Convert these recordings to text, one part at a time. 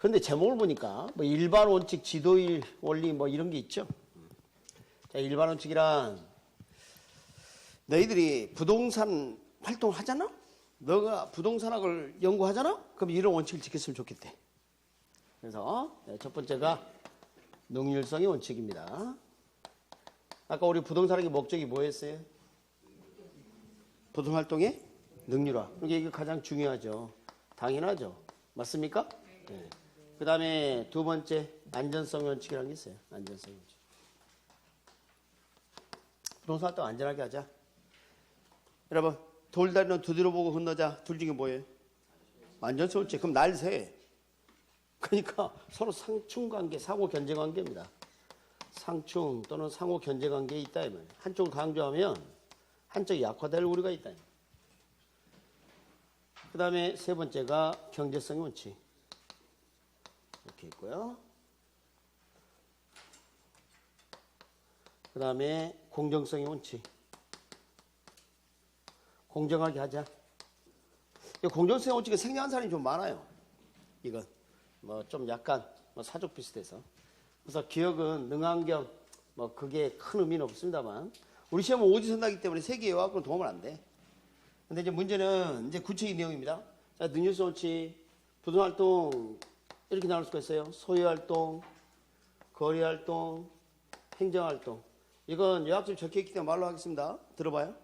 그런데 제목을 보니까 뭐 일반 원칙, 지도일 원리 뭐 이런 게 있죠. 자, 일반 원칙이란 너희들이 부동산 활동을 하잖아? 너가 부동산학을 연구하잖아? 그럼 이런 원칙을 지켰으면 좋겠대. 그래서 첫 번째가 능률성의 원칙입니다. 아까 우리 부동산학의 목적이 뭐였어요? 부동산 활동의 능률화. 이게 가장 중요하죠. 당연하죠. 맞습니까? 네. 그 다음에 두 번째 안전성 원칙이라는 게 있어요. 안전성 원칙. 부동산 활동 안전하게 하자. 여러분, 돌다리는 두드려 보고 건너자. 둘 중에 뭐예요? 안전성 원칙. 그럼 날 새. 그러니까 서로 상충 관계, 상호 견제 관계입니다. 상충 또는 상호 견제 관계에 있다. 이 말이에요. 한쪽을 강조하면 한쪽이 약화될 우려가 있다. 그 다음에 세 번째가 경제성의 원칙. 이렇게 있고요. 그 다음에 공정성의 원칙. 공정하게 하자. 공정성의 원칙은 생략한 사람이 좀 많아요. 이건 뭐 좀 약간 뭐 사족 비슷해서. 그래서 기억은 능환경 뭐 그게 큰 의미는 없습니다만 우리 시험은 오지선 나기 때문에 세계여학은 도움은 안 돼. 근데 이제 문제는 이제 구체적인 내용입니다. 자, 능률성 원칙, 부동산 활동 이렇게 나눌 수가 있어요. 소유 활동, 거래 활동, 행정 활동. 이건 요약집에 적혀 있기 때문에 말로 하겠습니다. 들어봐요.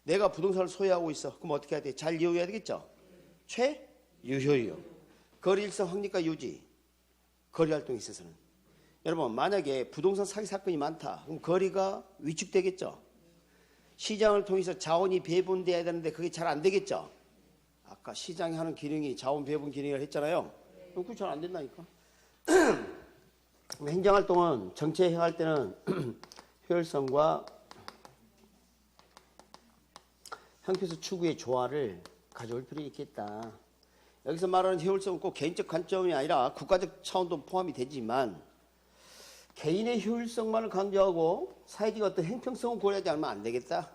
내가 부동산을 소유하고 있어. 그럼 어떻게 해야 돼? 잘 이용해야 되겠죠? 최유효이용. 거래 일상 확립과 유지. 거래 활동에 있어서는. 여러분, 만약에 부동산 사기 사건이 많다. 그럼 거래가 위축되겠죠? 시장을 통해서 자원이 배분돼야 되는데 그게 잘 안 되겠죠? 아까 시장이 하는 기능이 자원 배분 기능이라고 했잖아요. 그럼 그거 잘 안 된다니까. 행정활동은 정책 행할 때는 효율성과 형평성 추구의 조화를 가져올 필요가 있겠다. 여기서 말하는 효율성은 꼭 개인적 관점이 아니라 국가적 차원도 포함이 되지만 개인의 효율성만을 강조하고 사회적 어떤 형평성을 고려하지 않으면 안 되겠다.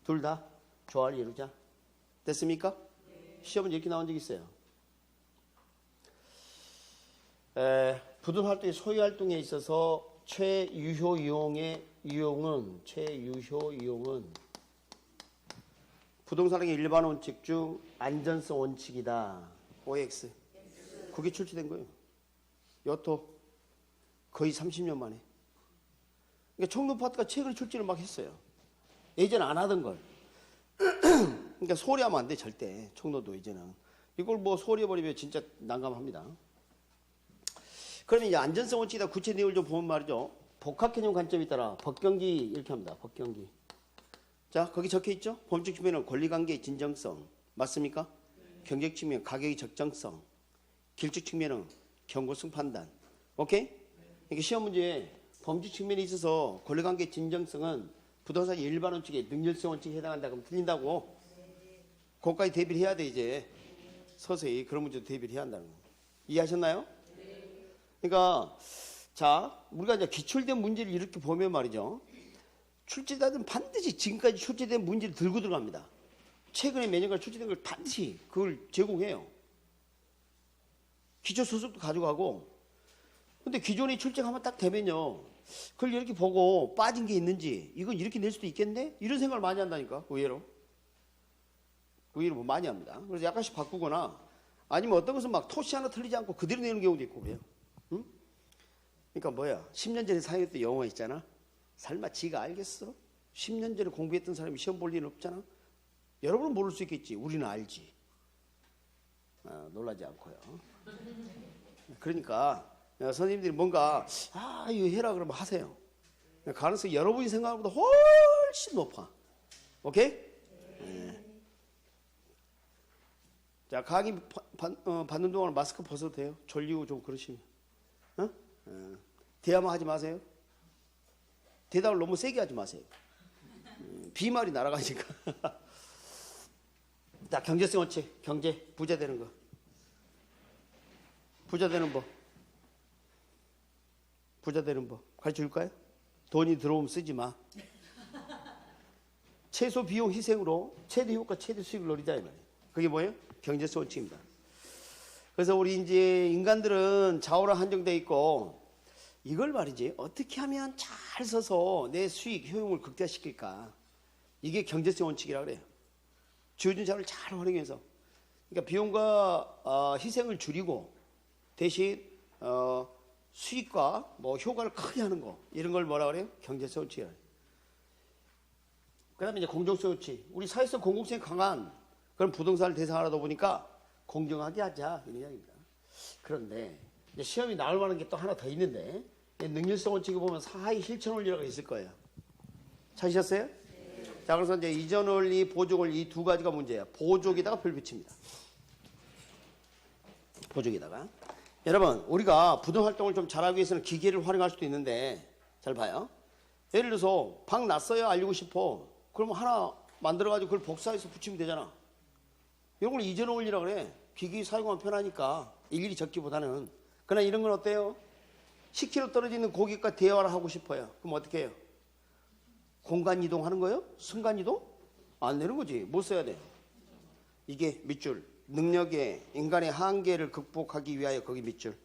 둘 다 조화를 이루자. 됐습니까? 시험은 이렇게 나온 적이 있어요. 부동산 활동의 소유 활동에 있어서 최유효 이용은 부동산의 일반 원칙 중 안전성 원칙이다. OX. 그게 출제된 거예요. 여토 거의 30년 만에. 그러니까 청록파트가 최근에 출제를 막 했어요. 예전 안 하던 걸. 그러니까 소리하면 안 돼, 절대. 청로도 이제는. 이걸 뭐 소리해버리면 진짜 난감합니다. 그러면 이제 안전성 원칙이다 구체 내용을 좀 보면 말이죠. 복합 개념 관점에 따라 법경기 이렇게 합니다. 법경기. 자, 거기 적혀 있죠? 법적 측면은 권리관계의 진정성. 맞습니까? 경제적 측면, 가격의 적정성. 길적 측면은 경고성 판단. 오케이? 그러니까 시험 문제에 범죄 측면에 있어서 권리관계의 진정성은 부동산 일반 원칙에 능률성 원칙에 해당한다 그러면 틀린다고. 그것까지 대비를 해야 돼 이제. 서서히 그런 문제도 대비를 해야 한다는 거. 이해하셨나요? 그러니까 자 우리가 이제 기출된 문제를 이렇게 보면 말이죠. 출제자들은 반드시 지금까지 출제된 문제를 들고 들어갑니다. 최근에 몇 년간 출제된 걸 반드시 그걸 제공해요. 기초 소속도 가져가고. 근데 기존에 출제하면 딱 되면요. 그걸 이렇게 보고 빠진 게 있는지 이건 이렇게 낼 수도 있겠네? 이런 생각을 많이 한다니까. 의외로 뭐 많이 합니다. 그래서 약간씩 바꾸거나 아니면 어떤 것은 막 토시 하나 틀리지 않고 그대로 내는 경우도 있고 그래요. 응? 그러니까 뭐야 10년 전에 사용했던 영어 있잖아. 설마 지가 알겠어? 10년 전에 공부했던 사람이 시험 볼 일은 없잖아. 여러분은 모를 수 있겠지. 우리는 알지. 놀라지 않고요. 그러니까 선생님들이 뭔가 이거 해라 그러면 하세요. 가능성이 여러분이 생각하는 것보다 훨씬 높아. 오케이? 네. 자, 강의 받는 동안 마스크 벗어도 돼요. 졸리고 좀 그러시면. 대화만 하지 마세요. 대답을 너무 세게 하지 마세요. 비말이 날아가니까. 자, 경제성 원칙. 경제. 부자 되는 거. 부자 되는 법. 부자 되는 법. 가르쳐 줄까요? 돈이 들어오면 쓰지 마. 최소 비용 희생으로 최대 효과, 최대 수익을 노리자 이 말이에요. 그게 뭐예요? 경제성 원칙입니다. 그래서 우리 이제 인간들은 좌우로 한정돼 있고 이걸 말이지 어떻게 하면 잘 써서 내 수익 효용을 극대화시킬까? 이게 경제성 원칙이라 그래요. 주어진 자를 잘 활용해서 그러니까 비용과 희생을 줄이고 대신 수익과 뭐 효과를 크게 하는 거 이런 걸 뭐라 그래요? 경제성 원칙이라 그래요. 그다음에 이제 공정성 원칙. 우리 사회성 공공성이 강한 그런 부동산을 대상하다 보니까 공정하게 하자 이런 이야기입니다. 그런데 이제 시험이 나올 만한 게 또 하나 더 있는데 능률성 원칙에 보면 사하의 실천 원리라고 있을 거예요. 찾으셨어요? 네. 자, 그래서 이제 이전 원리, 보조 원리 이 두 가지가 문제예요. 보조기다가 별 붙입니다. 보조기다가. 여러분, 우리가 부동 활동을 좀 잘하기 위해서는 기계를 활용할 수도 있는데 잘 봐요. 예를 들어서 방 났어요 알리고 싶어. 그러면 하나 만들어가지고 그걸 복사해서 붙이면 되잖아. 이런 걸 이전 원리라 그래. 기기 사용하면 편하니까 일일이 적기보다는. 그러나 이런 건 어때요? 10km 떨어지는 고객과 대화를 하고 싶어요. 그럼 어떻게 해요? 공간 이동하는 거예요? 순간 이동? 안 되는 거지. 뭐 써야 돼? 이게 밑줄. 능력의 인간의 한계를 극복하기 위하여 거기 밑줄.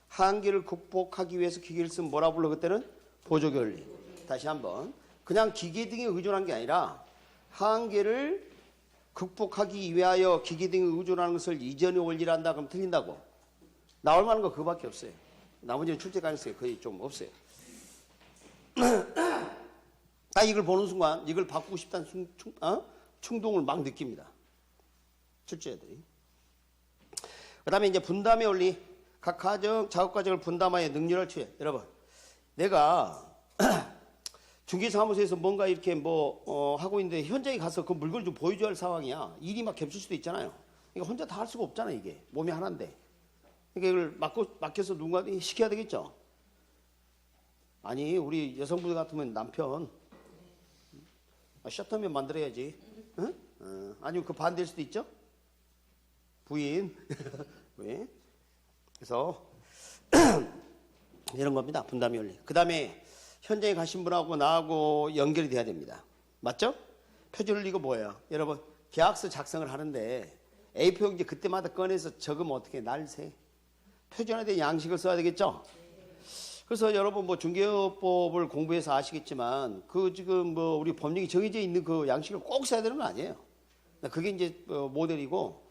한계를 극복하기 위해서 기계를 쓰면 뭐라 불러 그때는? 보조기 원리. 다시 한번. 그냥 기계 등에 의존한 게 아니라 한계를 극복하기 위하여 기계 등에 의존하는 것을 이전의 원리라 한다 그러면 틀린다고. 나올 만한 거 그거밖에 없어요. 나머지는 출제 가능성이 거의 좀 없어요. 이걸 보는 순간 이걸 바꾸고 싶다는 충동을 막 느낍니다. 출제자들이. 그 다음에 이제 분담의 원리. 각 과정, 작업 과정을 분담하여 능률을 취해. 여러분, 내가 중개사무소에서 뭔가 이렇게 하고 있는데 현장에 가서 그 물건을 좀 보여줘야 할 상황이야. 일이 막 겹칠 수도 있잖아요. 그러니까 혼자 다 할 수가 없잖아, 이게. 몸이 하나인데. 그러니까 이걸 맡겨서 누군가 시켜야 되겠죠. 아니, 우리 여성분들 같으면 남편, 셔터면 만들어야지. 응? 아니면 그 반대일 수도 있죠. 부인. 왜? 그래서 이런 겁니다. 분담의 원리. 그 다음에 현장에 가신 분하고 나하고 연결이 돼야 됩니다. 맞죠? 표준을 이거 뭐예요? 여러분 계약서 작성을 하는데 A4 용지 그때마다 꺼내서 적으면 어떻게 날새? 표준화된 양식을 써야 되겠죠? 그래서 여러분 중개업법을 공부해서 아시겠지만 그 지금 우리 법령이 정해져 있는 그 양식을 꼭 써야 되는 건 아니에요. 그게 이제 모델이고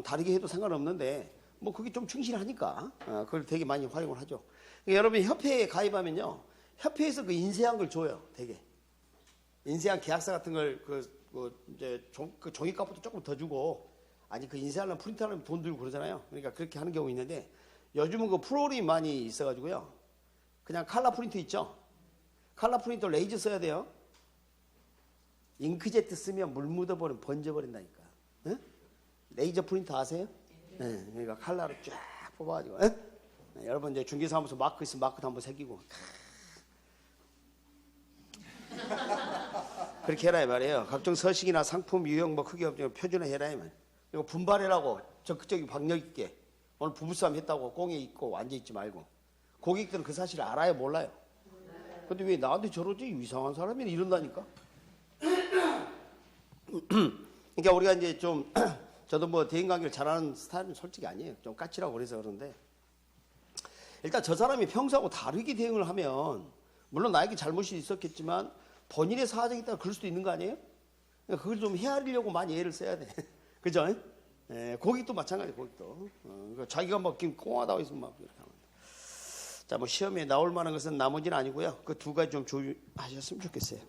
다르게 해도 상관없는데 그게 좀 충실하니까 그걸 되게 많이 활용을 하죠. 그러니까 여러분 협회에 가입하면요. 협회에서 그 인쇄한 걸 줘요. 되게. 인쇄한 계약서 같은 걸 이제 그 종이값부터 조금 더 주고 아니 그 인쇄하려면 프린트하려면 돈 들고 그러잖아요. 그러니까 그렇게 하는 경우 있는데 요즘은 그 프로그램이 많이 있어가지고요. 그냥 칼라 프린트 있죠. 칼라 프린터 레이저 써야 돼요. 잉크제트 쓰면 물 묻어버리면 번져버린다니까. 응? 레이저 프린터 아세요? 네. 그러니까 칼라를 쫙 뽑아가지고. 네, 여러분 이제 중개사무소 마크 있으면 마크도 한번 새기고. 그렇게 해라 이 말이에요. 각종 서식이나 상품 유형 크기 업종을 표준화해라 이 말이에요. 이거 분발해라고 적극적인 박력 있게. 오늘 부부싸움 했다고 꽁에 있고 앉아있지 말고. 고객들은 그 사실을 알아요 몰라요? 근데 왜 나한테 저러지? 이상한 사람이 이런다니까. 그러니까 우리가 이제 좀 저도 대인관계를 잘하는 스타일은 솔직히 아니에요. 좀 까칠하고 그래서 그런데 일단 저 사람이 평소하고 다르게 대응을 하면 물론 나에게 잘못이 있었겠지만 본인의 사정이 있다가 그럴 수도 있는 거 아니에요? 그러니까 그걸 좀 헤아리려고 많이 애를 써야 돼. 그죠? 고객도 마찬가지예요. 고객도. 그러니까 자기가 꽁하다고 있으면 이렇게 하면. 자, 시험에 나올 만한 것은 나머지는 아니고요. 그 두 가지 좀 주의하셨으면 좋겠어요.